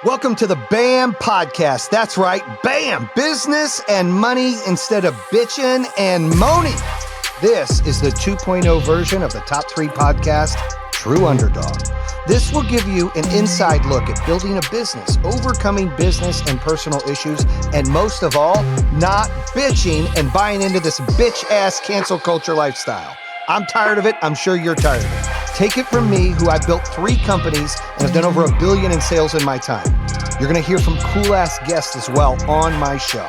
Welcome to the BAM Podcast. That's right, BAM, business and money instead of bitching and moaning. This is the 2.0 version of the top 3 podcast, True Underdog. This will give you an inside look at building a business, overcoming business and personal issues, and most of all, not bitching and buying into this bitch-ass cancel culture lifestyle. I'm tired of it. I'm sure you're tired of it. Take it from me, who I built 3 companies and have done over $1 billion in sales in my time. You're going to hear from cool-ass guests as well on my show.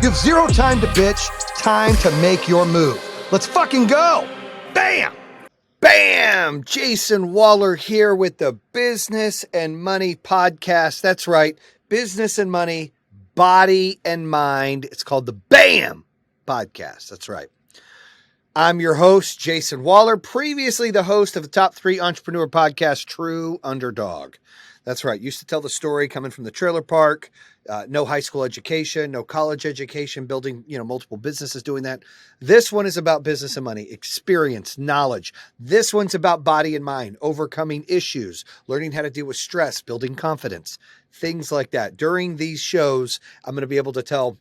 You have 0 time to bitch, time to make your move. Let's fucking go. Bam! Bam! Jayson Waller here with the Business and Money Podcast. That's right. Business and money, body and mind. It's called the BAM Podcast. That's right. I'm your host, Jayson Waller, previously the host of the top 3 entrepreneur podcast, True Underdog. That's right. Used to tell the story coming from the trailer park, no high school education, no college education, building, multiple businesses doing that. This one is about business and money, experience, knowledge. This one's about body and mind, overcoming issues, learning how to deal with stress, building confidence, things like that. During these shows, I'm going to be able to tell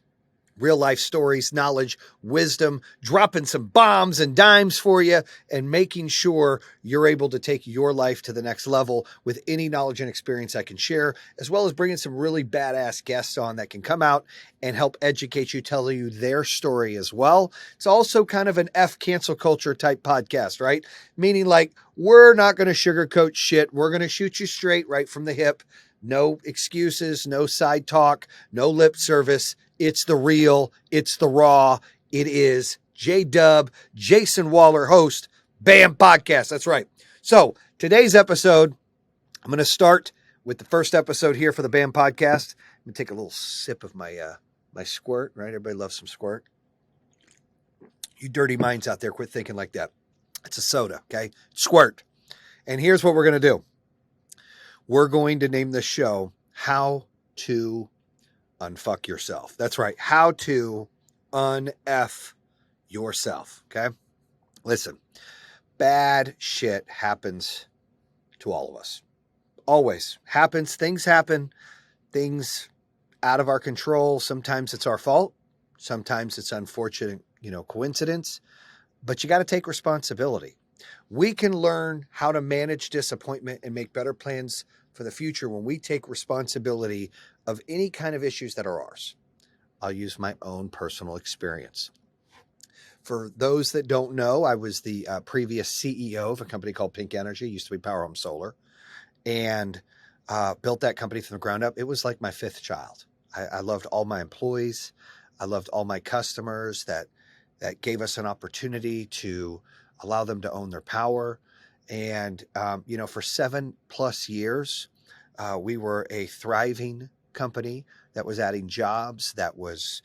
real life stories, knowledge, wisdom, dropping some bombs and dimes for you and making sure you're able to take your life to the next level with any knowledge and experience I can share, as well as bringing some really badass guests on that can come out and help educate you, tell you their story as well. It's also kind of an F cancel culture type podcast, right? Meaning like, we're not going to sugarcoat shit. We're going to shoot you straight right from the hip. No excuses, no side talk, no lip service. It's the real, it's the raw. It is J-Dub, Jayson Waller, host, BAM Podcast. That's right. So today's episode, I'm going to start with the first episode here for the BAM Podcast. I'm going to take a little sip of my my squirt, right? Everybody loves some squirt. You dirty minds out there, quit thinking like that. It's a soda, okay? Squirt. And here's what we're going to do. We're going to name this show How to Unfuck Yourself. That's right. How to unf yourself. Okay. Listen, bad shit happens to all of us. Always happens. Things happen. Things out of our control. Sometimes it's our fault. Sometimes it's unfortunate, coincidence, but you got to take responsibility. We can learn how to manage disappointment and make better plans for the future when we take responsibility of any kind of issues that are ours. I'll use my own personal experience. For those that don't know, I was the previous CEO of a company called Pink Energy, used to be Power Home Solar, and built that company from the ground up. It was like my 5th child. I loved all my employees. I loved all my customers that gave us an opportunity to allow them to own their power. And, for 7+ years, we were a thriving company that was adding jobs, that was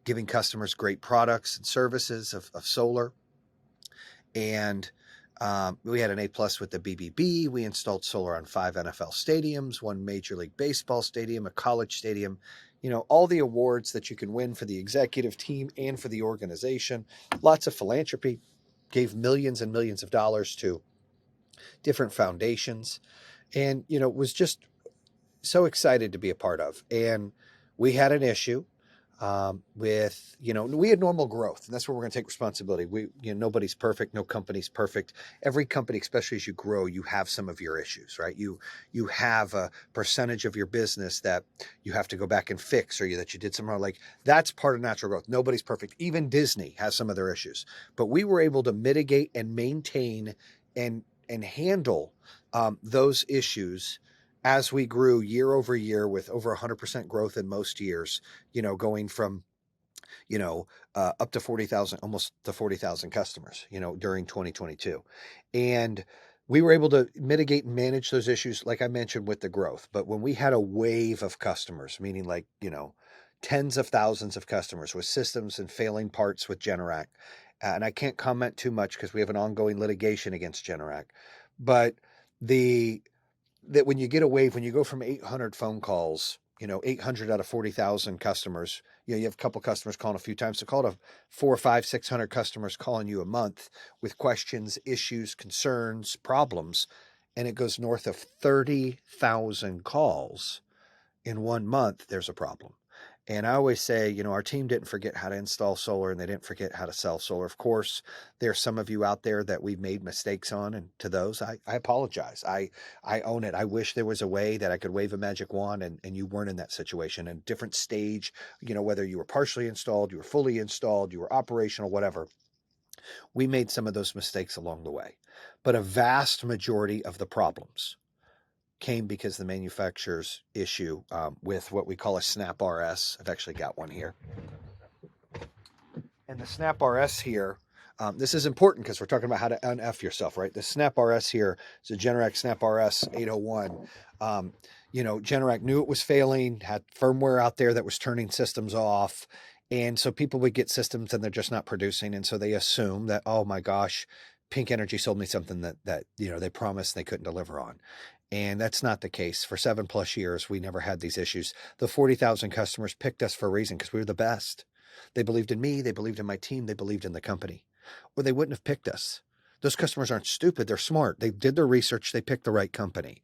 giving customers great products and services of solar. And we had an A+ with the BBB. We installed solar on 5 NFL stadiums, 1 Major League Baseball stadium, a college stadium, all the awards that you can win for the executive team and for the organization. Lots of philanthropy. Gave millions and millions of dollars to different foundations, and, was just so excited to be a part of. And we had an issue with, we had normal growth, and that's where we're going to take responsibility. Nobody's perfect. No company's perfect. Every company, especially as you grow, you have some of your issues, right? You have a percentage of your business that you have to go back and fix, or that you did something wrong. Like, that's part of natural growth. Nobody's perfect. Even Disney has some of their issues, but we were able to mitigate and maintain and handle those issues as we grew year over year with over 100% growth in most years, going from, up to 40,000, almost to 40,000 customers, during 2022. And we were able to mitigate and manage those issues, like I mentioned, with the growth. But when we had a wave of customers, meaning like, tens of thousands of customers with systems and failing parts with Generac, and I can't comment too much because we have an ongoing litigation against Generac, but that when you get a wave, when you go from 800 phone calls, 800 out of 40,000 customers, you have a couple customers calling a few times, so call it 400, 500, 600 customers calling you a month with questions, issues, concerns, problems. and it goes north of 30,000 calls in 1 month, there's a problem. And I always say, our team didn't forget how to install solar, and they didn't forget how to sell solar. Of course, there's some of you out there that we've made mistakes on, and to those, I apologize. I own it. I wish there was a way that I could wave a magic wand and you weren't in that situation. In a different stage, whether you were partially installed, you were fully installed, you were operational, whatever. We made some of those mistakes along the way. But a vast majority of the problems came because the manufacturer's issue with what we call a Snap RS. I've actually got one here. And the Snap RS here, this is important because we're talking about how to Unf yourself, right? The Snap RS here is a Generac Snap RS 801. Generac knew it was failing, had firmware out there that was turning systems off. And so people would get systems and they're just not producing. And so they assume that, oh my gosh, Pink Energy sold me something that they promised they couldn't deliver on. And that's not the case. For 7+ years, we never had these issues. The 40,000 customers picked us for a reason because we were the best. They believed in me. They believed in my team. They believed in the company. Or they wouldn't have picked us. Those customers aren't stupid. They're smart. They did their research. They picked the right company.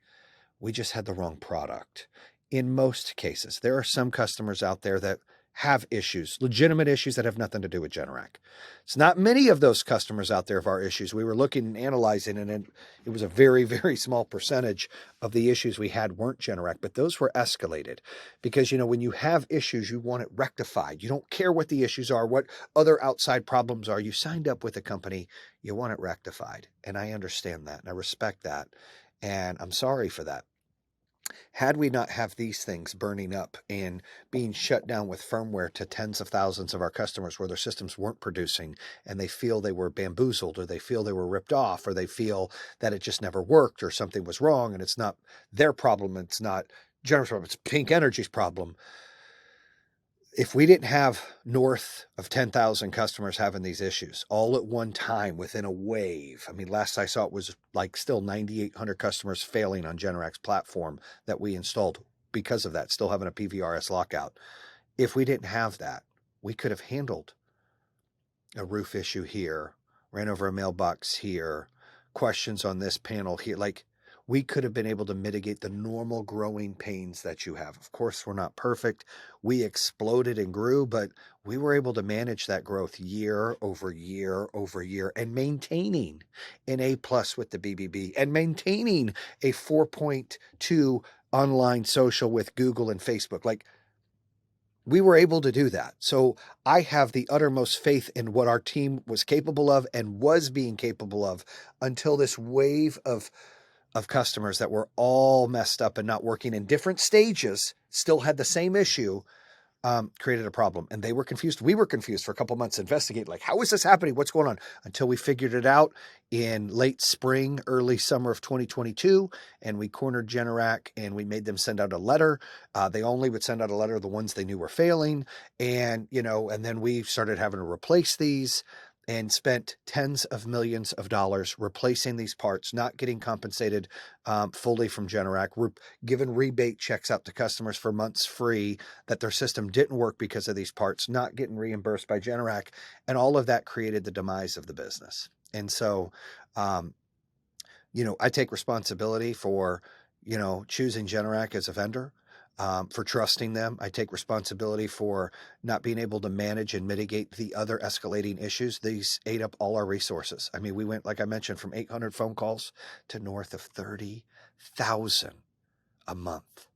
We just had the wrong product. In most cases, there are some customers out there that have issues, legitimate issues that have nothing to do with Generac. It's not many of those customers out there of our issues. We were looking and analyzing, and it was a very, very small percentage of the issues we had weren't Generac, but those were escalated because, when you have issues, you want it rectified. You don't care what the issues are, what other outside problems are. You signed up with a company, you want it rectified. And I understand that, and I respect that. And I'm sorry for that. Had we not have these things burning up and being shut down with firmware to tens of thousands of our customers where their systems weren't producing and they feel they were bamboozled or they feel they were ripped off or they feel that it just never worked or something was wrong and it's not their problem, it's not General's problem, it's Pink Energy's problem. If we didn't have north of 10,000 customers having these issues all at one time within a wave, last I saw it was like still 9,800 customers failing on Generac's platform that we installed because of that, still having a PVRS lockout. If we didn't have that, we could have handled a roof issue here, ran over a mailbox here, questions on this panel here. We could have been able to mitigate the normal growing pains that you have. Of course, we're not perfect. We exploded and grew, but we were able to manage that growth year over year over year and maintaining an A+ with the BBB and maintaining a 4.2 online social with Google and Facebook. We were able to do that. So I have the uttermost faith in what our team was capable of and was being capable of until this wave of customers that were all messed up and not working in different stages, still had the same issue, created a problem. And they were confused. We were confused for a couple months, investigating, how is this happening? What's going on? Until we figured it out in late spring, early summer of 2022. And we cornered Generac and we made them send out a letter. They only would send out a letter of the ones they knew were failing. And, and then we started having to replace these and spent tens of millions of dollars replacing these parts, not getting compensated fully from Generac. We're giving rebate checks out to customers for months free that their system didn't work because of these parts, not getting reimbursed by Generac. And all of that created the demise of the business. And so, I take responsibility for, choosing Generac as a vendor. For trusting them. I take responsibility for not being able to manage and mitigate the other escalating issues. These ate up all our resources. We went, like I mentioned, from 800 phone calls to north of 30,000 a month.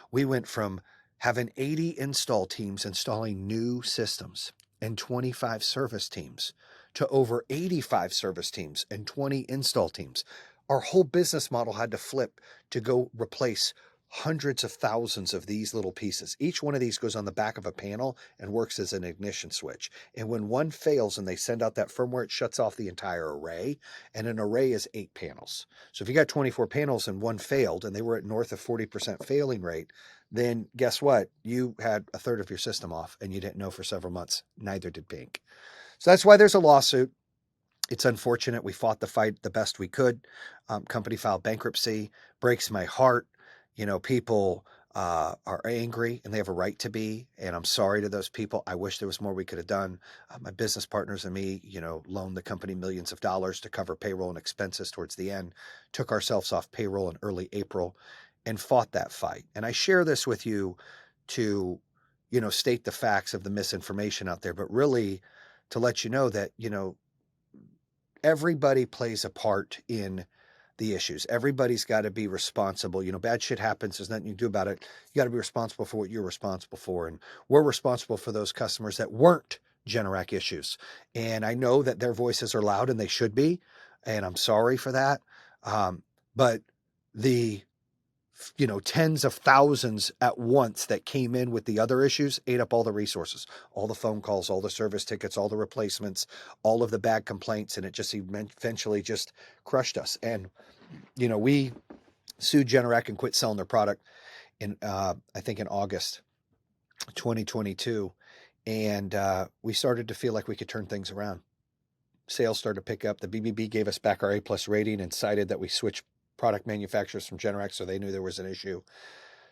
We went from having 80 install teams installing new systems and 25 service teams to over 85 service teams and 20 install teams. Our whole business model had to flip to go replace hundreds of thousands of these little pieces. Each one of these goes on the back of a panel and works as an ignition switch. And when one fails and they send out that firmware, it shuts off the entire array. And an array is 8 panels. So if you got 24 panels and one failed and they were at north of 40% failing rate, then guess what? You had a third of your system off and you didn't know for several months. Neither did Pink. So that's why there's a lawsuit. It's unfortunate. We fought the fight the best we could. Company filed bankruptcy. Breaks my heart. People are angry, and they have a right to be. And I'm sorry to those people. I wish there was more we could have done. My business partners and me, loaned the company millions of dollars to cover payroll and expenses towards the end, took ourselves off payroll in early April, and fought that fight. And I share this with you to, state the facts of the misinformation out there, but really to let you know that, everybody plays a part in the issues. Everybody's got to be responsible. Bad shit happens. There's nothing you can do about it. You got to be responsible for what you're responsible for. And we're responsible for those customers that weren't Generac issues. And I know that their voices are loud, and they should be. And I'm sorry for that. But the tens of thousands at once that came in with the other issues ate up all the resources, all the phone calls, all the service tickets, all the replacements, all of the bad complaints. And it just eventually just crushed us. And, we sued Generac and quit selling their product in, I think in August 2022. And we started to feel like we could turn things around. Sales started to pick up. The BBB gave us back our A+ rating and cited that we switched product manufacturers from Generac, so they knew there was an issue.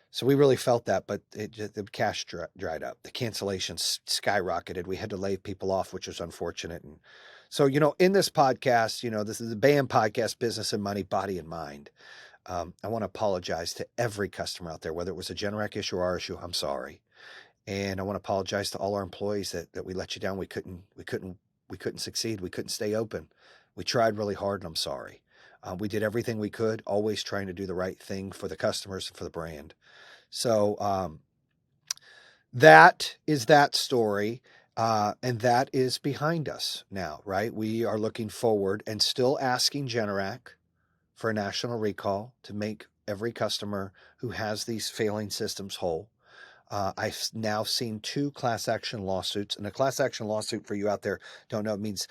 So we really felt that, but the cash dried up. The cancellations skyrocketed. We had to lay people off, which was unfortunate. And so, in this podcast, this is the BAM podcast, Business and Money, Body and Mind. I want to apologize to every customer out there, whether it was a Generac issue or our issue. I'm sorry. And I want to apologize to all our employees that we let you down. We couldn't succeed. We couldn't stay open. We tried really hard, and I'm sorry. We did everything we could, always trying to do the right thing for the customers and for the brand. So that is that story, and that is behind us now, right? We are looking forward and still asking Generac for a national recall to make every customer who has these failing systems whole. I've now seen 2 class action lawsuits, and a class action lawsuit, for you out there don't know, it means,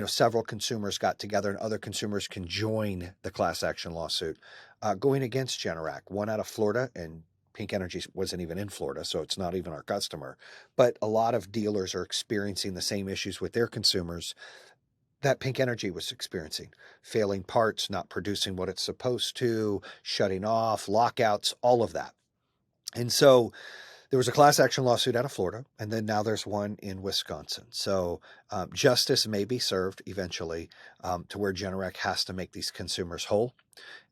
several consumers got together and other consumers can join the class action lawsuit, going against Generac, one out of Florida, and Pink Energy wasn't even in Florida, so it's not even our customer. But a lot of dealers are experiencing the same issues with their consumers that Pink Energy was experiencing: failing parts, not producing what it's supposed to, shutting off, lockouts, all of that. And so there was a class action lawsuit out of Florida, and then now there's one in Wisconsin. So justice may be served eventually, to where Generac has to make these consumers whole.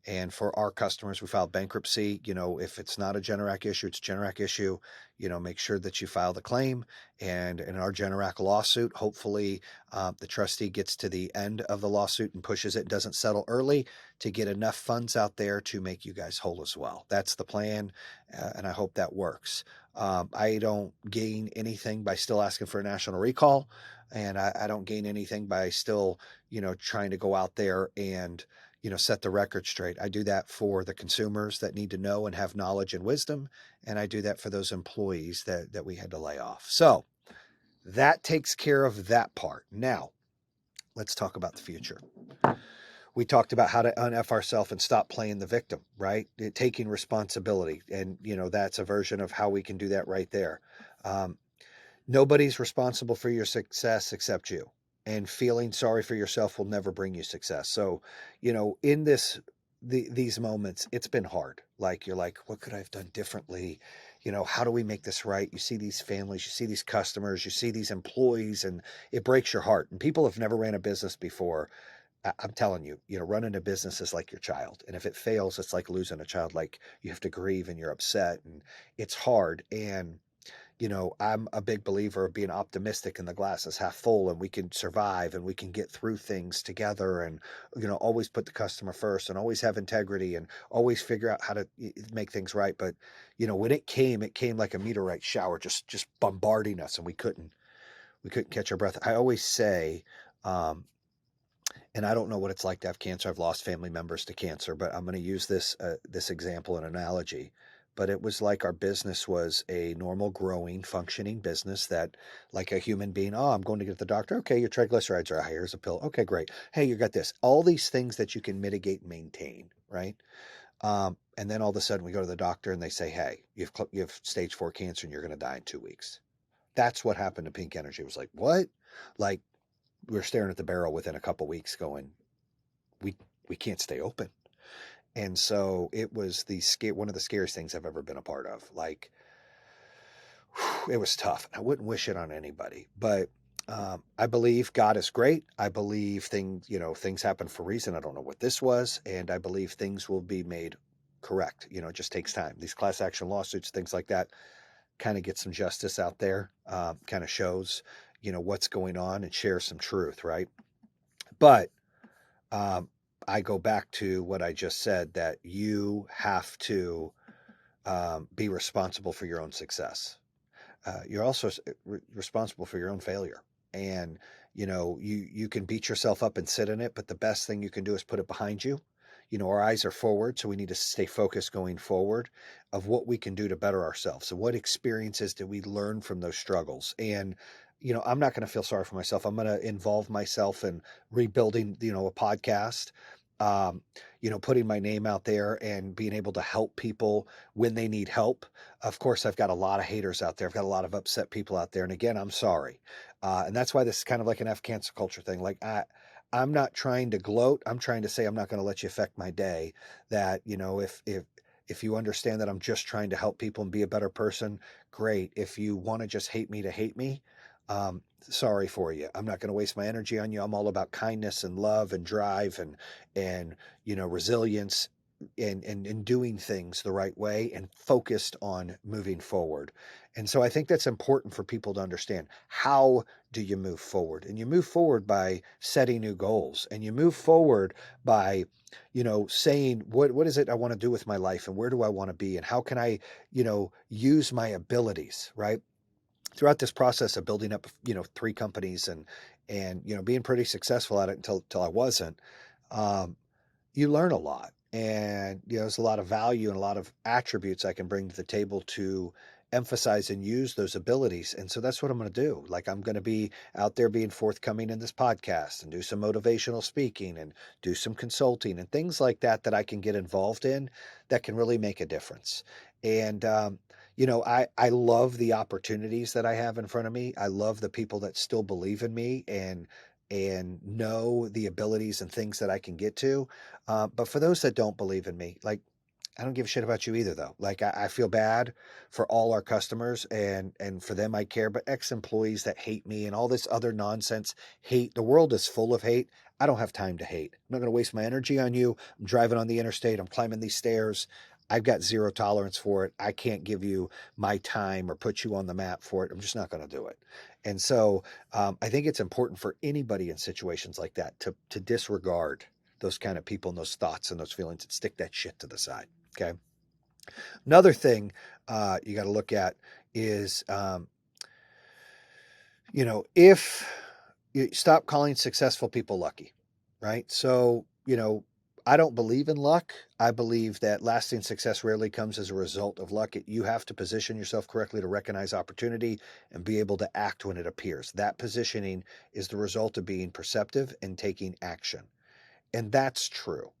And for our customers, we filed bankruptcy. If it's not a Generac issue, it's a Generac issue. Make sure that you file the claim. And in our Generac lawsuit, hopefully the trustee gets to the end of the lawsuit and pushes it, doesn't settle early, to get enough funds out there to make you guys whole as well. That's the plan, and I hope that works. I don't gain anything by still asking for a national recall, and I don't gain anything by still, trying to go out there and, set the record straight. I do that for the consumers that need to know and have knowledge and wisdom, and I do that for those employees that we had to lay off. So that takes care of that part. Now, let's talk about the future. We talked about how to unf ourselves and stop playing the victim, right? Taking responsibility. And, that's a version of how we can do that right there. Nobody's responsible for your success except you. And feeling sorry for yourself will never bring you success. So, in these moments, it's been hard. Like, you're like, what could I have done differently? How do we make this right? You see these families, you see these customers, you see these employees, and it breaks your heart. And people have never ran a business before. I'm telling you, running a business is like your child. And if it fails, it's like losing a child. Like, you have to grieve and you're upset and it's hard. And, I'm a big believer of being optimistic, and the glass is half full, and we can survive and we can get through things together, and, always put the customer first, and always have integrity, and always figure out how to make things right. But, when it came like a meteorite shower, just bombarding us, and we couldn't catch our breath. I always say, and I don't know what it's like to have cancer. I've lost family members to cancer, but I'm going to use this example and analogy. But it was like our business was a normal, growing, functioning business that, like a human being, I'm going to get to the doctor. Okay, your triglycerides are high. Here's a pill. Okay, great. Hey, you got this. All these things that you can mitigate and maintain, right? And then all of a sudden we go to the doctor and they say, hey, you have stage 4 cancer and you're going to die in 2 weeks. That's what happened to Pink Energy. It was like, what? Like, we were staring at the barrel within a couple of weeks going, we can't stay open. And so it was one of the scariest things I've ever been a part of. Like, it was tough. I wouldn't wish it on anybody, but I believe God is great. I believe things happen for a reason. I don't know what this was. And I believe things will be made correct. It just takes time. These class action lawsuits, things like that, kind of get some justice out there, kind of shows, what's going on and share some truth. Right. But I go back to what I just said, that you have to be responsible for your own success. You're also responsible for your own failure. And, you can beat yourself up and sit in it, but the best thing you can do is put it behind you. Our eyes are forward, so we need to stay focused going forward of what we can do to better ourselves. So what experiences did we learn from those struggles? And, I'm not going to feel sorry for myself. I'm going to involve myself in rebuilding, a podcast, putting my name out there and being able to help people when they need help. Of course, I've got a lot of haters out there. I've got a lot of upset people out there. And again, I'm sorry. And that's why this is kind of like an F cancel culture thing. Like, I'm not trying to gloat. I'm trying to say, I'm not going to let you affect my day. That, if you understand that I'm just trying to help people and be a better person, great. If you want to just hate me, sorry for you. I'm not going to waste my energy on you. I'm all about kindness and love and drive and resilience and doing things the right way and focused on moving forward. And so I think that's important for people to understand. How do you move forward? And you move forward by setting new goals, and you move forward by, saying, what is it I want to do with my life, and where do I want to be, and how can I, use my abilities, right? Throughout this process of building up, 3 companies and being pretty successful at it until I wasn't, you learn a lot. And, there's a lot of value and a lot of attributes I can bring to the table to emphasize and use those abilities. And so that's what I'm going to do. Like, I'm going to be out there being forthcoming in this podcast and do some motivational speaking and do some consulting and things like that I can get involved in that can really make a difference. And, I love the opportunities that I have in front of me. I love the people that still believe in me and know the abilities and things that I can get to. But for those that don't believe in me, like, I don't give a shit about you either, though. Like, I feel bad for all our customers and for them I care, but ex-employees that hate me and all this other nonsense, hate. The world is full of hate. I don't have time to hate. I'm not going to waste my energy on you. I'm driving on the interstate. I'm climbing these stairs. I've got zero tolerance for it. I can't give you my time or put you on the map for it. I'm just not going to do it. And so I think it's important for anybody in situations like that to disregard those kind of people and those thoughts and those feelings and stick that shit to the side. Okay. Another thing you got to look at is, if you stop calling successful people lucky, right? So, I don't believe in luck. I believe that lasting success rarely comes as a result of luck. You have to position yourself correctly to recognize opportunity and be able to act when it appears. That positioning is the result of being perceptive and taking action. And that's true.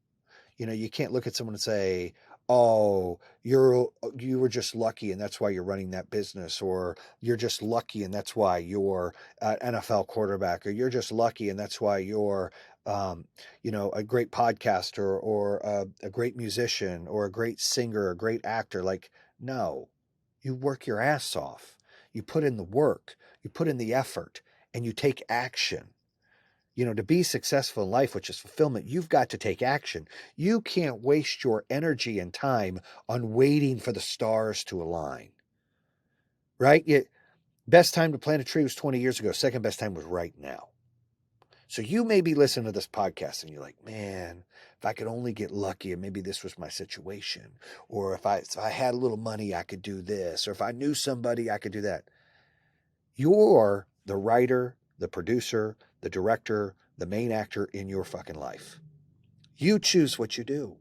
You can't look at someone and say, oh, you were just lucky and that's why you're running that business, or you're just lucky and that's why you're an NFL quarterback, or you're just lucky and that's why you're, a great podcaster or a great musician or a great singer, a great actor. Like, no, you work your ass off. You put in the work, you put in the effort, and you take action. To be successful in life, which is fulfillment, you've got to take action. You can't waste your energy and time on waiting for the stars to align, right? Best time to plant a tree was 20 years ago. Second best time was right now. So you may be listening to this podcast and you're like, man, if I could only get lucky and maybe this was my situation, or if I had a little money, I could do this, or if I knew somebody, I could do that. You're the writer, the producer, the director, the main actor in your fucking life. You choose what you do.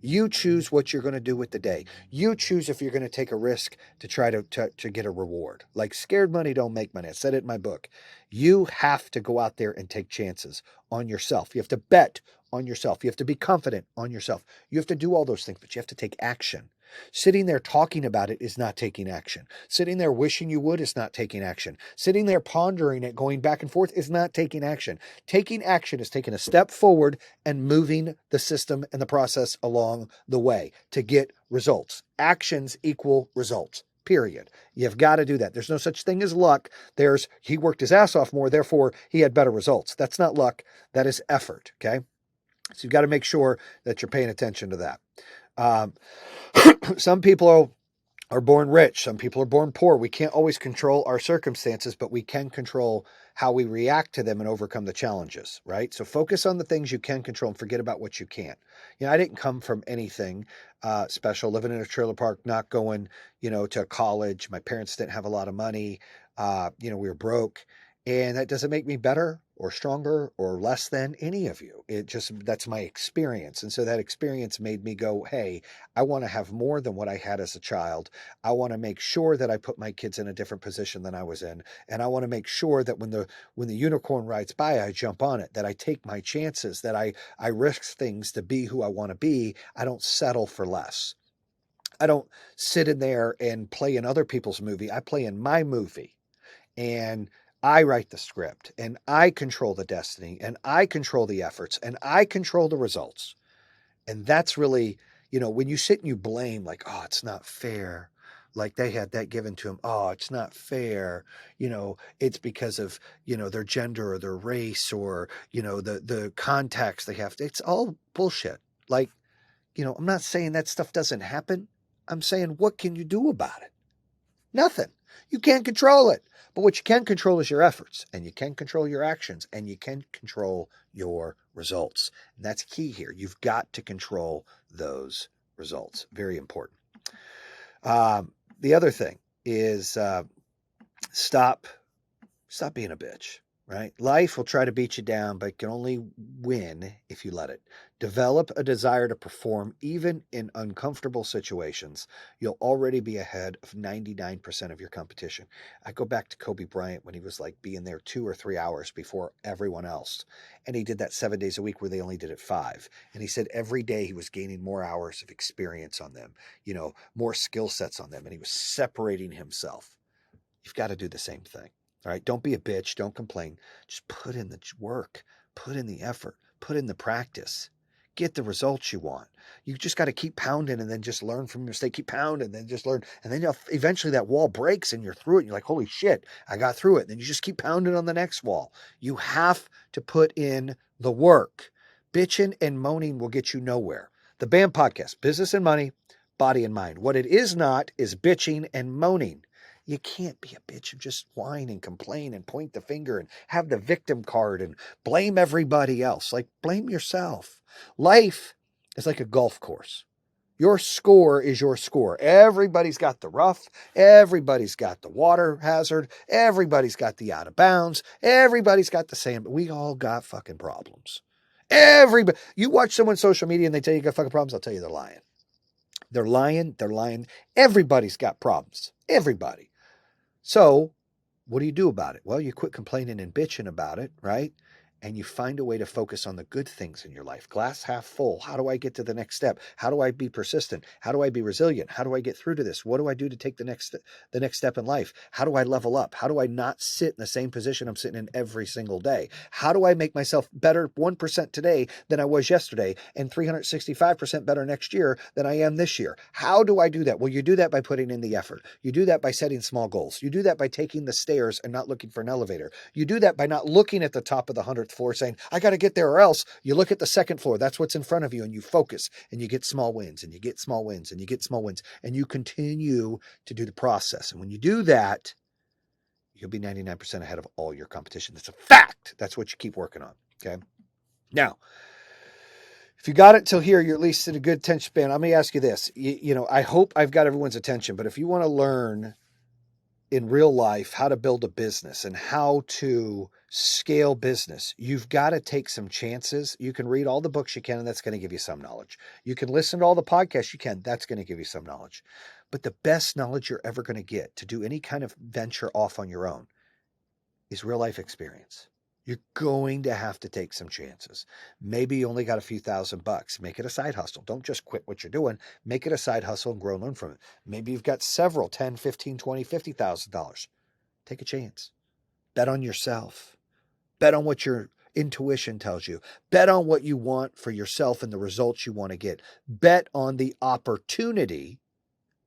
You choose what you're going to do with the day. You choose if you're going to take a risk to try to get a reward. Like, scared money don't make money. I said it in my book. You have to go out there and take chances on yourself. You have to bet on yourself. You have to be confident on yourself. You have to do all those things, but you have to take action. Sitting there talking about it is not taking action. Sitting there wishing you would is not taking action. Sitting there pondering it, going back and forth is not taking action. Taking action is taking a step forward and moving the system and the process along the way to get results. Actions equal results. Period. You've got to do that. There's no such thing as luck. He worked his ass off more, therefore he had better results. That's not luck. That is effort. Okay. So you've got to make sure that you're paying attention to that. Some people are born rich. Some people are born poor. We can't always control our circumstances, but we can control how we react to them and overcome the challenges, right? So focus on the things you can control and forget about what you can't. I didn't come from anything special, living in a trailer park, not going, to college. My parents didn't have a lot of money. We were broke. And that doesn't make me better or stronger or less than any of you. That's my experience. And so that experience made me go, hey, I want to have more than what I had as a child. I want to make sure that I put my kids in a different position than I was in. And I want to make sure that when the unicorn rides by, I jump on it, that I take my chances, that I risk things to be who I want to be. I don't settle for less. I don't sit in there and play in other people's movie. I play in my movie. And I write the script, and I control the destiny, and I control the efforts, and I control the results. And that's really, when you sit and you blame, like, oh, it's not fair. Like they had that given to them. Oh, it's not fair. It's because of, their gender or their race or, the contacts they have. It's all bullshit. Like, I'm not saying that stuff doesn't happen. I'm saying, what can you do about it? Nothing. You can't control it. But what you can control is your efforts, and you can control your actions, and you can control your results. And that's key here. You've got to control those results. Very important. The other thing is stop being a bitch. Right? Life will try to beat you down, but it can only win if you let it. Develop a desire to perform even in uncomfortable situations. You'll already be ahead of 99% of your competition. I go back to Kobe Bryant when he was like being there 2 or 3 hours before everyone else. And he did that 7 days a week where they only did it 5. And he said every day he was gaining more hours of experience on them, more skill sets on them. And he was separating himself. You've got to do the same thing. All right. Don't be a bitch. Don't complain. Just put in the work, put in the effort, put in the practice, get the results you want. You just got to keep pounding and then just learn from your mistake. Keep pounding and then just learn. And then eventually that wall breaks and you're through it. And you're like, holy shit, I got through it. And then you just keep pounding on the next wall. You have to put in the work. Bitching and moaning will get you nowhere. The BAM podcast, business and money, body and mind. What it is not is bitching and moaning. You can't be a bitch and just whine and complain and point the finger and have the victim card and blame everybody else. Like, blame yourself. Life is like a golf course. Your score is your score. Everybody's got the rough. Everybody's got the water hazard. Everybody's got the out of bounds. Everybody's got the sand. But we all got fucking problems. Everybody. You watch someone's social media and they tell you got fucking problems. I'll tell you they're lying. They're lying. They're lying. Everybody's got problems. Everybody. So what do you do about it? Well, you quit complaining and bitching about it, right? And you find a way to focus on the good things in your life. Glass half full. How do I get to the next step? How do I be persistent? How do I be resilient? How do I get through to this? What do I do to take the next step in life? How do I level up? How do I not sit in the same position I'm sitting in every single day? How do I make myself better 1% today than I was yesterday and 365% better next year than I am this year? How do I do that? Well, you do that by putting in the effort. You do that by setting small goals. You do that by taking the stairs and not looking for an elevator. You do that by not looking at the top of the 100th floor saying, I got to get there or else. You look at the second floor. That's what's in front of you and you focus and you get small wins and you get small wins and you get small wins and you continue to do the process. And when you do that, you'll be 99% ahead of all your competition. That's a fact. That's what you keep working on. Okay. Now, if you got it till here, you're at least in a good attention span. Let me ask you this. I hope I've got everyone's attention, but if you want to learn in real life how to build a business and how to scale business, you've got to take some chances. You can read all the books you can, and that's going to give you some knowledge. You can listen to all the podcasts you can. That's going to give you some knowledge. But the best knowledge you're ever going to get to do any kind of venture off on your own is real life experience. You're going to have to take some chances. Maybe you only got a few $1,000. Make it a side hustle. Don't just quit what you're doing. Make it a side hustle and grow and learn from it. Maybe you've got several, 10, 15, 20, $50,000. Take a chance. Bet on yourself. Bet on what your intuition tells you. Bet on what you want for yourself and the results you want to get. Bet on the opportunity.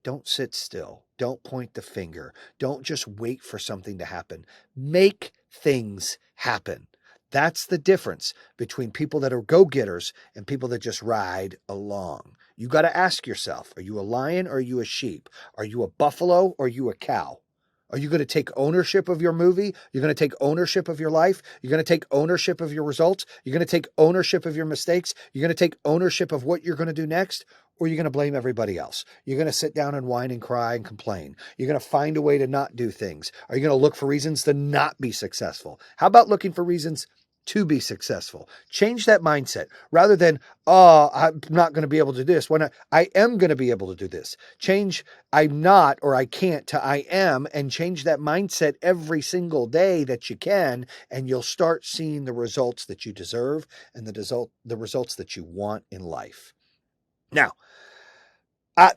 Don't sit still. Don't point the finger. Don't just wait for something to happen. Make things happen. That's the difference between people that are go-getters and people that just ride along. You got to ask yourself, are you a lion or are you a sheep? Are you a buffalo or are you a cow? Are you going to take ownership of your movie? You're going to take ownership of your life? You're going to take ownership of your results? You're going to take ownership of your mistakes? You're going to take ownership of what you're going to do next? Or you're going to blame everybody else? You're going to sit down and whine and cry and complain. You're going to find a way to not do things. Are you going to look for reasons to not be successful? How about looking for reasons to be successful? Change that mindset rather than, oh, I'm not going to be able to do this. When I am going to be able to do this. Change I'm not or I can't to I am, and change that mindset every single day that you can, and you'll start seeing the results that you deserve and the results that you want in life. Now,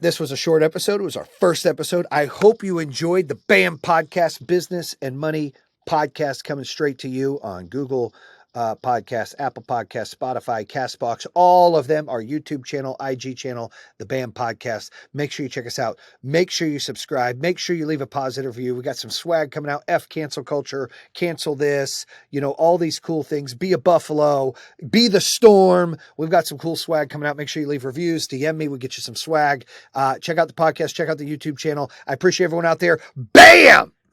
this was a short episode. It was our first episode. I hope you enjoyed the BAM Podcast, Business and Money Podcast, coming straight to you on Google Podcasts, Apple Podcasts, Spotify, CastBox. All of them, our YouTube channel, IG channel, the BAM Podcast. Make sure you check us out. Make sure you subscribe. Make sure you leave a positive review. We got some swag coming out. Cancel culture. Cancel this. All these cool things. Be a buffalo. Be the storm. We've got some cool swag coming out. Make sure you leave reviews. DM me. We'll get you some swag. Check out the podcast. Check out the YouTube channel. I appreciate everyone out there. BAM!